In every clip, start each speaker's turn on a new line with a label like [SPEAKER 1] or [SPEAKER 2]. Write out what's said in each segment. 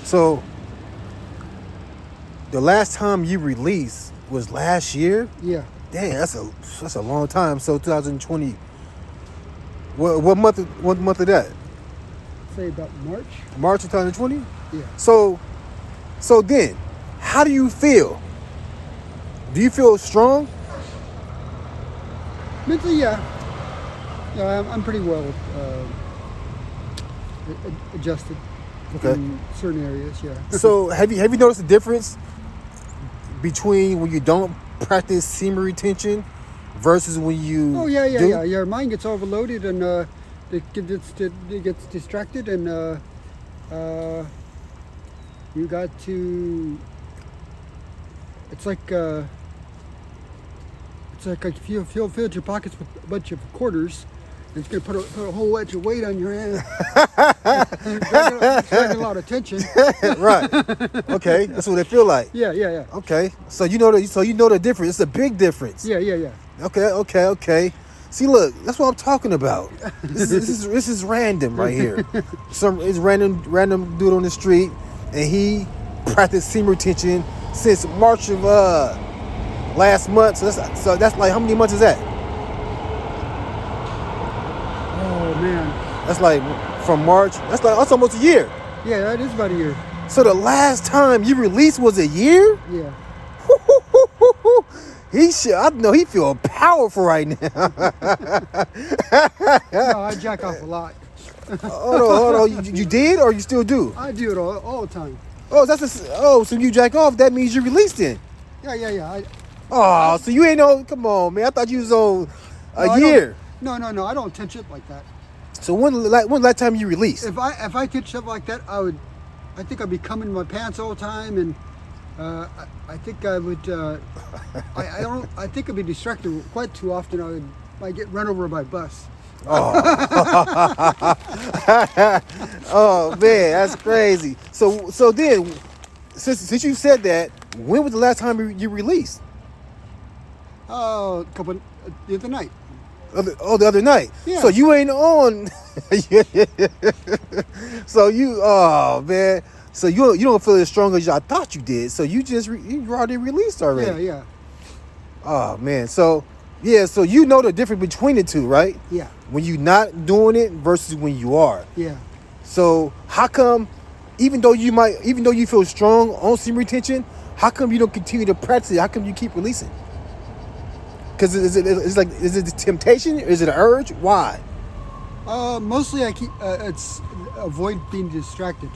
[SPEAKER 1] So the last time you released was last year?
[SPEAKER 2] Yeah.
[SPEAKER 1] Dang, that's a long time. So 2020. What month of that?
[SPEAKER 2] Say about March.
[SPEAKER 1] March 2020?
[SPEAKER 2] Yeah.
[SPEAKER 1] So then, how do you feel? Do you feel strong?
[SPEAKER 2] Mentally, yeah. Yeah, I'm pretty well adjusted in certain areas. Yeah.
[SPEAKER 1] So have you noticed the difference between when you don't practice semen retention versus when you
[SPEAKER 2] Oh yeah,
[SPEAKER 1] do?
[SPEAKER 2] yeah. Your mind gets overloaded and it gets distracted and you got to. It's like if you filled your pockets with a bunch of quarters. It's going to put a whole bunch of weight on your hand. Dragging a lot of tension.
[SPEAKER 1] Right. Okay. That's what it feel like.
[SPEAKER 2] Yeah.
[SPEAKER 1] Okay. So you know the difference. It's a big difference.
[SPEAKER 2] Yeah.
[SPEAKER 1] Okay. See, look, that's what I'm talking about. This is random right here. It's random dude on the street, and he practiced semen retention since March of last month. So that's like, how many months is that?
[SPEAKER 2] Oh man.
[SPEAKER 1] That's like from March. That's almost a year.
[SPEAKER 2] Yeah, that is about a year.
[SPEAKER 1] So the last time you released was a year?
[SPEAKER 2] Yeah.
[SPEAKER 1] I know he feel powerful right now.
[SPEAKER 2] No, I jack off a lot.
[SPEAKER 1] Hold on. You did or you still do?
[SPEAKER 2] I do it all the time.
[SPEAKER 1] Oh, so you jack off, that means you released it.
[SPEAKER 2] Yeah.
[SPEAKER 1] So you ain't no, come on, man. I thought you was on a year.
[SPEAKER 2] No. I don't touch it like that.
[SPEAKER 1] So when the last time you released?
[SPEAKER 2] If I touched stuff like that, I think I'd be coming in my pants all the time, and I think I would. I think I'd be distracted quite too often. I might get run over by a bus.
[SPEAKER 1] Oh. Oh man, that's crazy. So then, since you said that, when was the last time you released?
[SPEAKER 2] The other night.
[SPEAKER 1] The other night.
[SPEAKER 2] Yeah.
[SPEAKER 1] So you ain't on. So you, oh man. So you don't feel as strong as I thought you did. So you already released already.
[SPEAKER 2] Yeah.
[SPEAKER 1] Oh man. So yeah. So you know the difference between the two, right?
[SPEAKER 2] Yeah.
[SPEAKER 1] When you're not doing it versus when you are.
[SPEAKER 2] Yeah.
[SPEAKER 1] So how come, even though you feel strong on semen retention, how come you don't continue to practice it? How come you keep releasing? Because is it the temptation? Is it an urge? Why?
[SPEAKER 2] Mostly I keep it's avoid being distracted.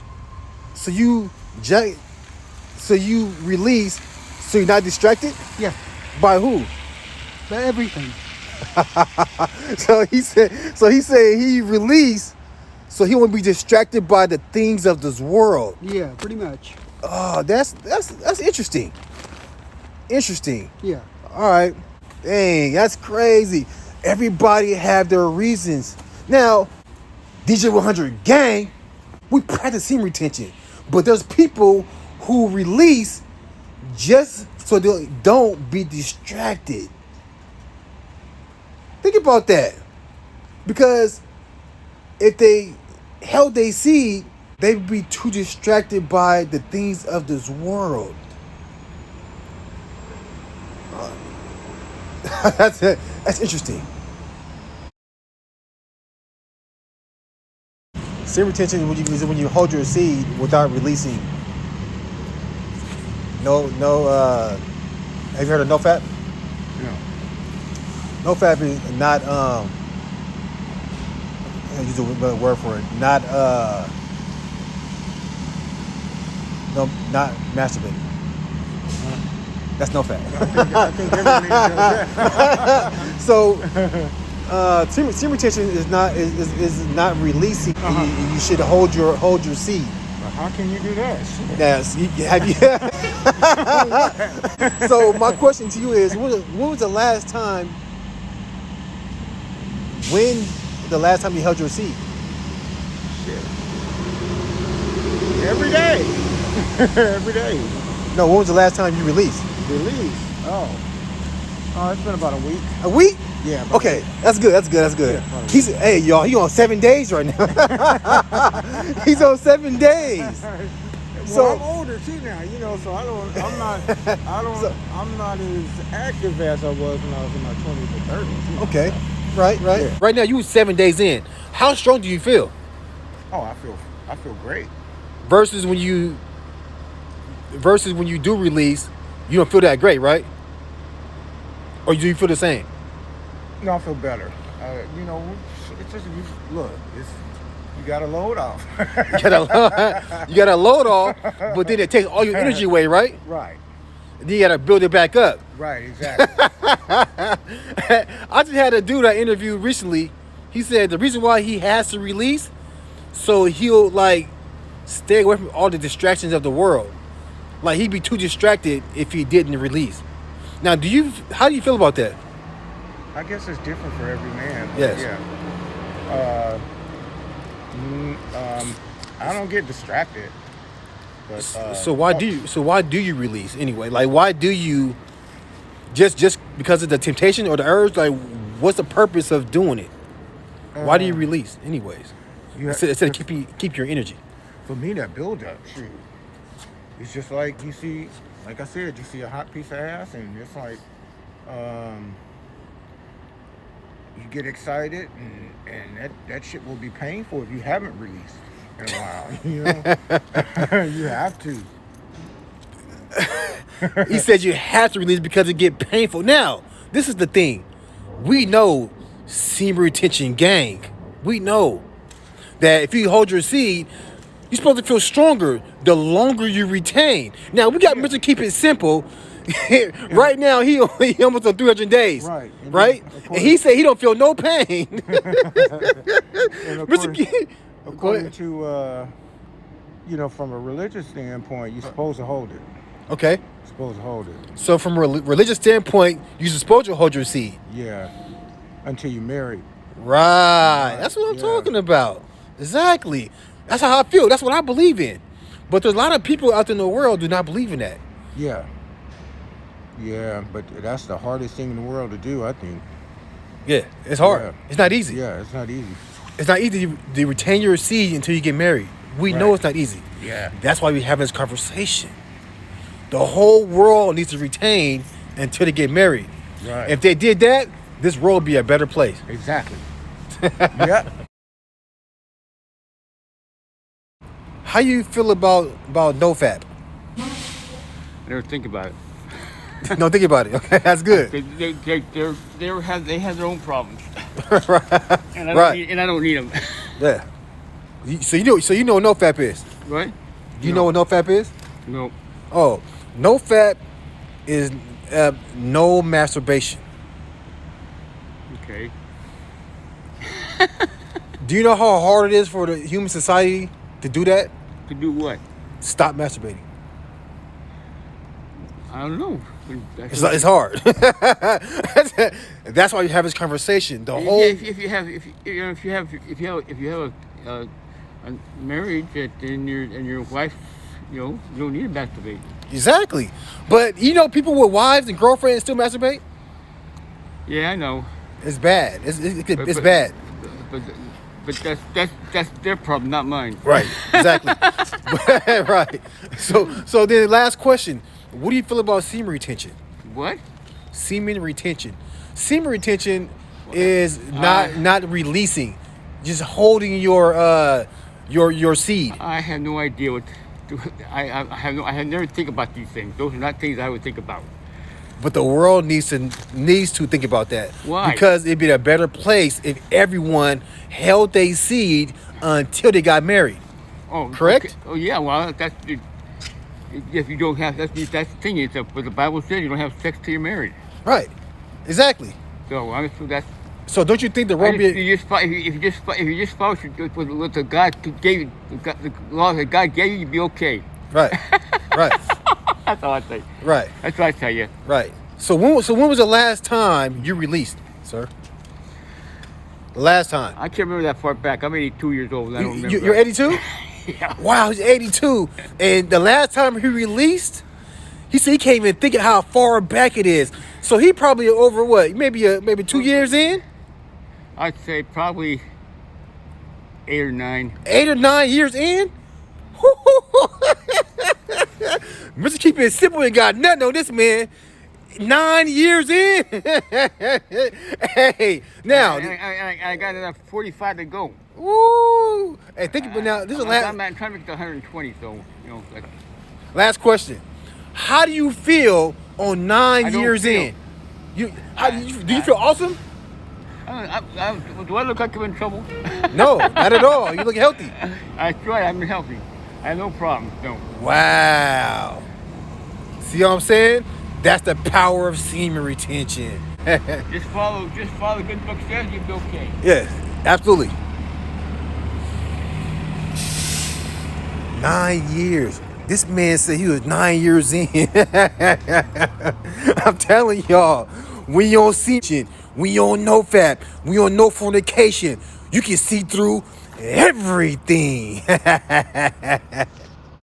[SPEAKER 1] So you release, so you're not distracted?
[SPEAKER 2] Yeah.
[SPEAKER 1] By who?
[SPEAKER 2] By everything.
[SPEAKER 1] So he said he released, so he won't be distracted by the things of this world.
[SPEAKER 2] Yeah, pretty much.
[SPEAKER 1] Oh, that's interesting. Interesting.
[SPEAKER 2] Yeah.
[SPEAKER 1] All right. Dang, that's crazy. Everybody have their reasons. Now, DJ 100 gang, we practice semen retention, but there's people who release just so they don't be distracted. Think about that. Because if they held their seed, they'd be too distracted by the things of this world. That's interesting. Semen retention is when you hold your seed without releasing. No. Have you heard of no fap?
[SPEAKER 2] No.
[SPEAKER 1] No fap is not. I'll use a word for it. Not. No, not masturbating. That's no fap.
[SPEAKER 2] I think everybody knows that.
[SPEAKER 1] So, semen retention is not releasing. You should hold your seed.
[SPEAKER 3] Well, how can you do that?
[SPEAKER 1] Yes. Have you? So my question to you is, when was the last time? When the last time you held your seed?
[SPEAKER 3] Shit. Every day. Every day.
[SPEAKER 1] No. When was the last time you released?
[SPEAKER 3] Release. Oh, it's been about a week.
[SPEAKER 1] A week?
[SPEAKER 3] Yeah.
[SPEAKER 1] Okay, that's good. That's good. That's good.
[SPEAKER 3] Yeah, probably.
[SPEAKER 1] He's hey y'all. He on 7 days right now. He's on 7 days.
[SPEAKER 3] Well,
[SPEAKER 1] So-
[SPEAKER 3] I'm older too now, you know, so
[SPEAKER 1] So-
[SPEAKER 3] I'm not as active as I was when I was in my 20s and 30s. You know,
[SPEAKER 1] Okay,
[SPEAKER 3] so.
[SPEAKER 1] right.
[SPEAKER 3] Yeah.
[SPEAKER 1] Right now you 7 days in. How strong do you feel
[SPEAKER 3] Oh, I feel great.
[SPEAKER 1] versus when you do release, you don't feel that great, right? Or do you feel the same?
[SPEAKER 3] No, I feel better. You know, it's just you got to load off.
[SPEAKER 1] You gotta load off, but then it takes all your energy away, right?
[SPEAKER 3] Right.
[SPEAKER 1] Then you gotta build it back up.
[SPEAKER 3] Right. Exactly.
[SPEAKER 1] I just had a dude I interviewed recently. He said the reason why he has to release, so he'll like stay away from all the distractions of the world. Like he'd be too distracted if he didn't release. Now, how do you feel about that?
[SPEAKER 3] I guess it's different for every man. But
[SPEAKER 1] Yes.
[SPEAKER 3] Yeah. I don't get distracted. But
[SPEAKER 1] So why do you release anyway? Like why do you just because of the temptation or the urge? Like what's the purpose of doing it? Why do you release anyways?
[SPEAKER 3] you have-
[SPEAKER 1] Instead of keep your energy.
[SPEAKER 3] For me, that build up, shoot. It's just like you see, like I said, you see a hot piece of ass, and it's like, you get excited, and that shit will be painful if you haven't released in a while. You know, you have to.
[SPEAKER 1] He said you have to release because it get painful. Now, this is the thing. We know semen retention gang. We know that if you hold your seed, you're supposed to feel stronger the longer you retain. Now, we got Mr. Keep It Simple. Right now, he almost on 300 days.
[SPEAKER 3] Right. And
[SPEAKER 1] Right?
[SPEAKER 3] then, of
[SPEAKER 1] And he said he don't feel no pain.
[SPEAKER 3] And
[SPEAKER 1] Mr. Keep...
[SPEAKER 3] according to, you know, from a religious standpoint, you're supposed to hold it.
[SPEAKER 1] Okay.
[SPEAKER 3] You're supposed to hold it.
[SPEAKER 1] So from a religious standpoint, you're supposed to hold your seed.
[SPEAKER 3] Yeah. Until you're married.
[SPEAKER 1] Right. That's what I'm
[SPEAKER 3] Yeah.
[SPEAKER 1] talking about. Exactly. That's how I feel. That's what I believe in. But there's a lot of people out there in the world do not believe in that.
[SPEAKER 3] Yeah. Yeah, but that's the hardest thing in the world to do, I think.
[SPEAKER 1] Yeah, it's hard.
[SPEAKER 3] Yeah.
[SPEAKER 1] It's not easy.
[SPEAKER 3] Yeah, it's not easy.
[SPEAKER 1] It's not easy to retain your seed until you get married. We know
[SPEAKER 3] Right.
[SPEAKER 1] it's not easy.
[SPEAKER 3] Yeah.
[SPEAKER 1] That's why we have this conversation. The whole world needs to retain until they get married.
[SPEAKER 3] Right.
[SPEAKER 1] If they did that, this world would be a better place.
[SPEAKER 3] Exactly. Yeah.
[SPEAKER 1] How you feel about NoFap?
[SPEAKER 4] I never think about it.
[SPEAKER 1] No, think about it. Okay, that's good.
[SPEAKER 4] They have their own problems,
[SPEAKER 1] Right.
[SPEAKER 4] and I don't
[SPEAKER 1] Right.
[SPEAKER 4] need, and I don't need them.
[SPEAKER 1] Yeah. So you know what NoFap is?
[SPEAKER 4] Right?
[SPEAKER 1] Do you know what NoFap is?
[SPEAKER 4] No.
[SPEAKER 1] Oh, NoFap is no masturbation.
[SPEAKER 4] Okay.
[SPEAKER 1] Do you know how hard it is for the human society to do that?
[SPEAKER 4] To do what?
[SPEAKER 1] Stop masturbating.
[SPEAKER 4] I don't know.
[SPEAKER 1] It's hard. That's why you have this conversation. The whole
[SPEAKER 4] If you have a marriage and your wife, you don't need to masturbate.
[SPEAKER 1] exactly. But you know, people with wives and girlfriends still masturbate.
[SPEAKER 4] Yeah, I know.
[SPEAKER 1] It's bad. It's
[SPEAKER 4] But-
[SPEAKER 1] bad.
[SPEAKER 4] But that's their problem, not mine.
[SPEAKER 1] Right. Exactly. Right. So then, last question: what do you feel about semen retention?
[SPEAKER 4] What?
[SPEAKER 1] Semen retention. Semen retention is not releasing, just holding your seed.
[SPEAKER 4] I have no idea what. I have never think about these things. Those are not things I would think about.
[SPEAKER 1] But the world needs to think about that.
[SPEAKER 4] Why?
[SPEAKER 1] Because it'd be a better place if everyone held their seed until they got married.
[SPEAKER 4] Oh,
[SPEAKER 1] Correct?
[SPEAKER 4] Okay. Oh yeah. Well, if you don't have that's the thing. It's what the Bible says. You don't have sex till you're married.
[SPEAKER 1] Right. Exactly.
[SPEAKER 4] So that's.
[SPEAKER 1] So don't you think the
[SPEAKER 4] I
[SPEAKER 1] world
[SPEAKER 4] just,
[SPEAKER 1] be
[SPEAKER 4] you just fo- if you just follow what the God gave you, the law that God gave you, you'd be okay.
[SPEAKER 1] right? Right.
[SPEAKER 4] That's all I say.
[SPEAKER 1] Right.
[SPEAKER 4] That's what I tell you.
[SPEAKER 1] Right. So when was the last time you released, sir? The last time.
[SPEAKER 4] I can't remember that far back. I'm 82 years old. And I don't remember.
[SPEAKER 1] You're 82?
[SPEAKER 4] Yeah.
[SPEAKER 1] Wow, he's 82. And the last time he released, He said he can't even think of how far back it is. So he probably over what? Maybe 2 years in?
[SPEAKER 4] I'd say probably 8 or 9.
[SPEAKER 1] 8 or 9 years in? Mr. Keep It Simple ain't got nothing on this man. 9 years in? Hey, now.
[SPEAKER 4] I got another 45 to go.
[SPEAKER 1] Woo! Hey, think about now. This is
[SPEAKER 4] I'm trying to make it to 120, so like,
[SPEAKER 1] last question. How do you feel on 9 years in? Do you feel awesome?
[SPEAKER 4] Do I look like I'm in trouble?
[SPEAKER 1] No, not at all. You look healthy.
[SPEAKER 4] I try. I'm healthy. I have no problems. No.
[SPEAKER 1] Wow. See what I'm saying? That's the power of semen retention.
[SPEAKER 4] Just follow the good book says, you'll be okay.
[SPEAKER 1] Yes, absolutely. 9 years. This man said he was 9 years in. I'm telling y'all, when you on semen, when you on no fap, when you on no fornication, you can see through everything.